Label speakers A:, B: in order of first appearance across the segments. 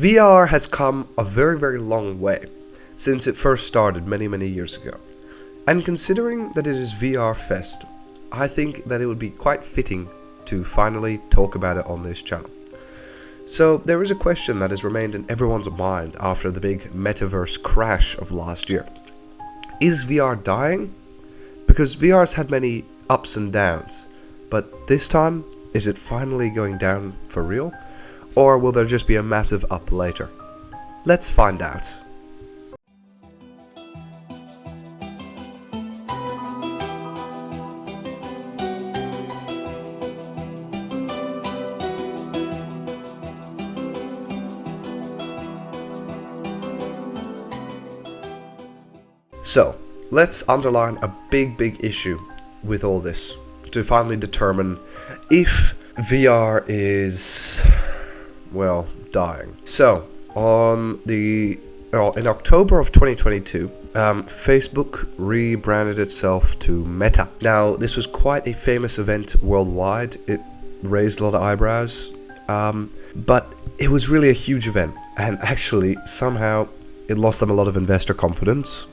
A: VR has come a very long way since it first started many years ago. And considering that it is VR Fest, I think that it would be quite fitting to finally talk about it on this channel. So there is a question that has remained in everyone's mind after the big metaverse crash of last year. Is VR dying? Because VR has had many ups and downs, but this time, is it finally going down for real? Or will there just be a massive up later? Let's find out. So, let's underline a big issue with all this to finally determine if VR is, well, dying. So, in October of 2022, Facebook rebranded itself to Meta. Now, this was quite a famous event worldwide. It raised a lot of eyebrows, but it was really a huge event, and actually, somehow, it lost them a lot of investor confidence.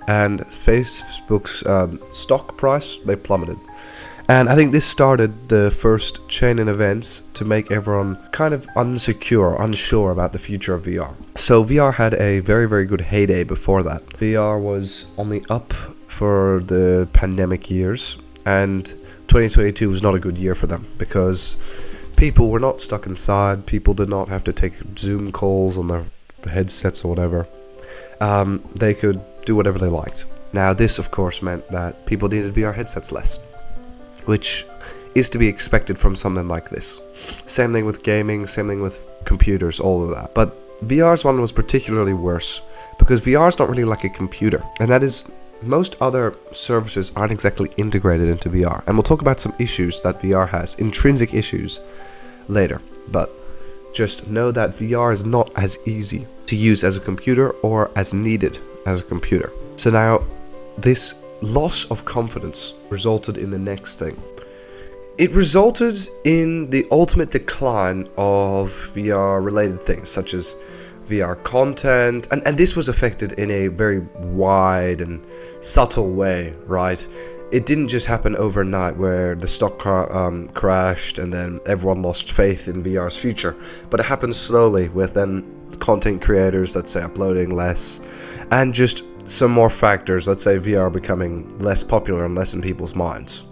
A: And Facebook's stock price, they plummeted. And I think this started the first chain in events to make everyone kind of unsure about the future of VR. So VR had a very good heyday before that. VR was on the up for the pandemic years, and 2022 was not a good year for them because people were not stuck inside, people did not have to take Zoom calls on their headsets or whatever. They could do whatever they liked. Now this of course meant that people needed VR headsets less, which is to be expected from something like this. Same thing with gaming, same thing with computers, all of that. But VR's one was particularly worse because VR is not really like a computer, and that is, most other services aren't exactly integrated into VR. And we'll talk about some issues that VR has, intrinsic issues, later. But just know that VR is not as easy to use as a computer or as needed as a computer. So now, this loss of confidence resulted in the next thing. It resulted in the ultimate decline of VR related things such as VR content, and this was affected in a very wide and subtle way, right? It didn't just happen overnight where the stock crashed and then everyone lost faith in VR's future, but it happened slowly with then content creators, let's say, uploading less, and just some more factors, let's say VR becoming less popular and less in people's minds.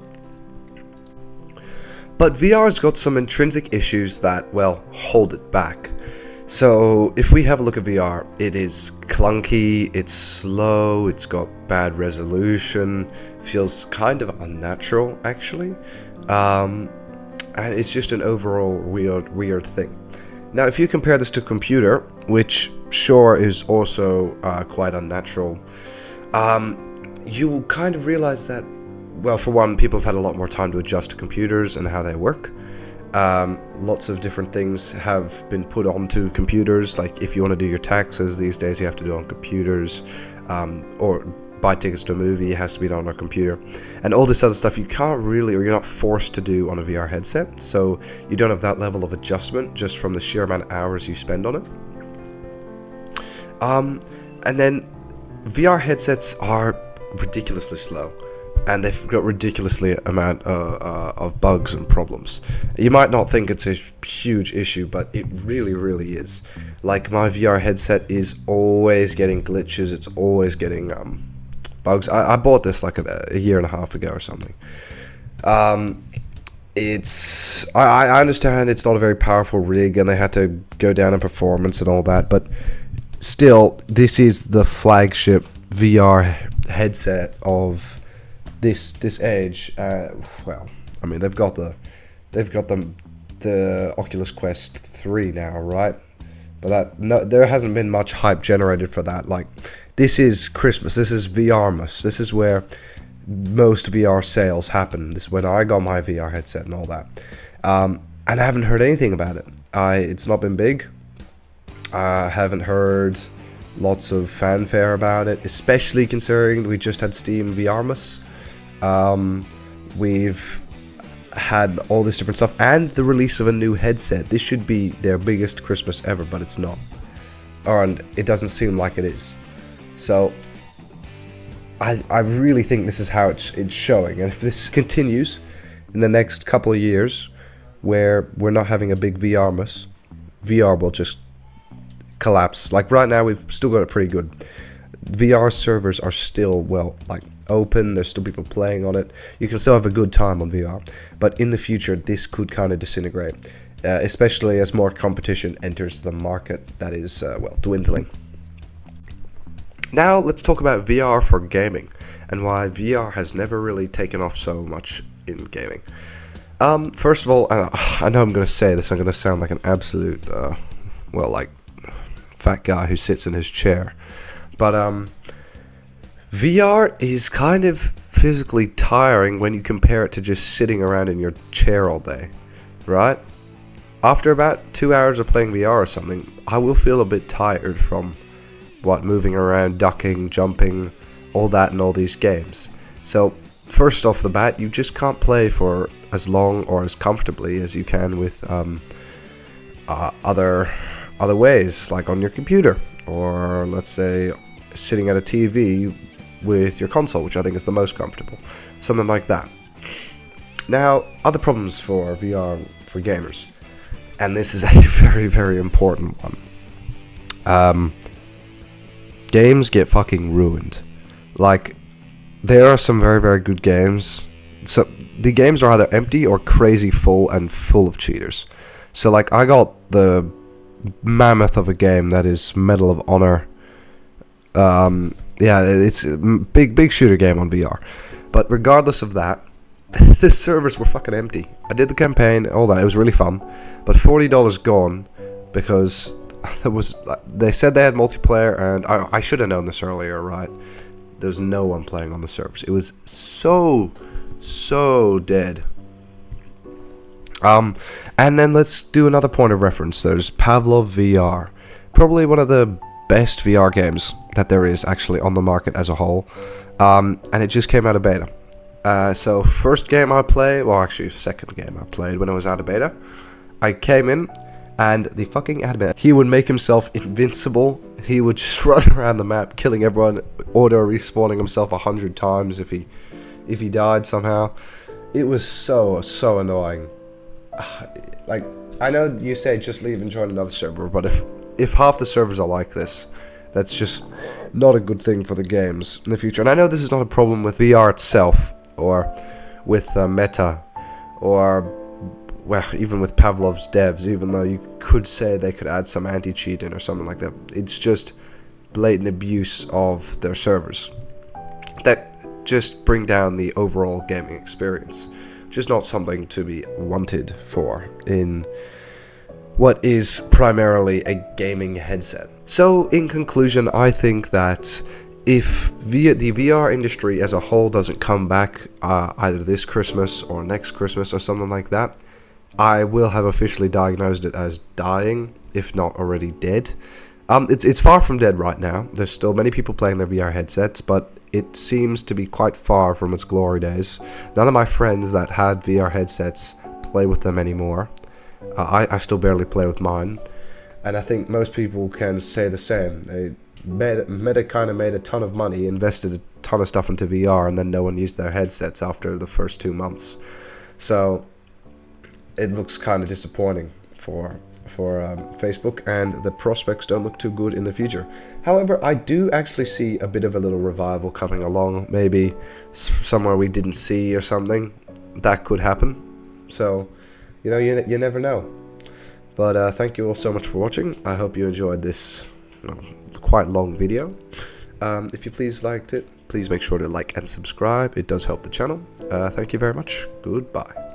A: But VR's got some intrinsic issues that, well, hold it back. So if we have a look at VR, it is clunky, it's slow, it's got bad resolution, feels kind of unnatural actually, and it's just an overall weird thing. Now if you compare this to computer, which sure is also quite unnatural, you will kind of realize that, well, for one, people have had a lot more time to adjust to computers and how they work. Lots of different things have been put onto computers, like if you want to do your taxes these days you have to do it on computers, or buy tickets to a movie, it has to be done on a computer, and all this other stuff you can't really, or you're not forced to do on a VR headset, so you don't have that level of adjustment just from the sheer amount of hours you spend on it. And then VR headsets are ridiculously slow, and they've got ridiculously amount of bugs and problems. You might not think it's a huge issue, but it really is. Like, my VR headset is always getting glitches, it's always getting bugs. I bought this like a year and a half ago or something. I understand it's not a very powerful rig and they had to go down in performance and all that, but still, this is the flagship VR headset of this age. Well, I mean, they've got the Oculus Quest 3 now, right? But there hasn't been much hype generated for that. Like, this is Christmas. This is VRmas. This is where most VR sales happen. This is when I got my VR headset and all that. And I haven't heard anything about it. It's not been big. I haven't heard lots of fanfare about it, especially considering we just had Steam VRmas. We've had all this different stuff and the release of a new headset. This should be their biggest Christmas ever, but it's not. and it doesn't seem like it is. So I really think this is how it's showing, and if this continues in the next couple of years, where we're not having a big VR mess, VR will just collapse. Like right now, we've still got it pretty good. VR servers are still, well, like open. There's still people playing on it. You can still have a good time on VR, but in the future, this could kind of disintegrate, especially as more competition enters the market that is, well, dwindling. Now let's talk about VR for gaming, and why VR has never really taken off so much in gaming. First of all, I know I'm going to say this, I'm going to sound like an absolute, well, like, fat guy who sits in his chair, but VR is kind of physically tiring when you compare it to just sitting around in your chair all day, right? After about 2 hours of playing VR or something, I will feel a bit tired from moving around, ducking, jumping, all that in all these games. So first off the bat, you just can't play for as long or as comfortably as you can with other ways, like on your computer, or let's say sitting at a TV with your console, which I think is the most comfortable, something like that. Now, other problems for VR for gamers, and this is a very, very important one. Games get fucking ruined. Like, there are some very, very good games. So the games are either empty or crazy full and full of cheaters. So like, I got the mammoth of a game that is Medal of Honor. Yeah, it's a big shooter game on VR. But regardless of that, the servers were fucking empty. I did the campaign, all that. It was really fun, but $40 gone because they said they had multiplayer, and I should have known this earlier, right? There was no one playing on the servers. It was so dead. And then let's do another point of reference. There's Pavlov VR, probably one of the best VR games that there is actually on the market as a whole, and it just came out of beta. So first game I played, well actually second game I played when it was out of beta, I came in, and the fucking admin, he would make himself invincible. He would just run around the map killing everyone, auto respawning himself 100 times if he died somehow. It was so annoying. Like, I know you say just leave and join another server, but if half the servers are like this, that's just not a good thing for the games in the future. And I know this is not a problem with VR itself, or with Meta, or well, even with Pavlov's devs, even though you could say they could add some anti-cheat in or something like that. It's just blatant abuse of their servers that just bring down the overall gaming experience, which is not something to be wanted for in what is primarily a gaming headset. So in conclusion, I think that if the VR industry as a whole doesn't come back either this Christmas or next Christmas or something like that, I will have officially diagnosed it as dying, if not already dead. It's far from dead right now. There's still many people playing their VR headsets, but it seems to be quite far from its glory days. None of my friends that had VR headsets play with them anymore. I still barely play with mine, and I think most people can say the same. Meta kind of made a ton of money, invested a ton of stuff into VR, and then no one used their headsets after the first 2 months. So it looks kind of disappointing for Facebook, and the prospects don't look too good in the future. However, I do actually see a bit of a little revival coming along, maybe somewhere we didn't see or something. That could happen. So, you know, you never know. But thank you all so much for watching. I hope you enjoyed this quite long video. If you please liked it, please make sure to like and subscribe. It does help the channel. Thank you very much. Goodbye.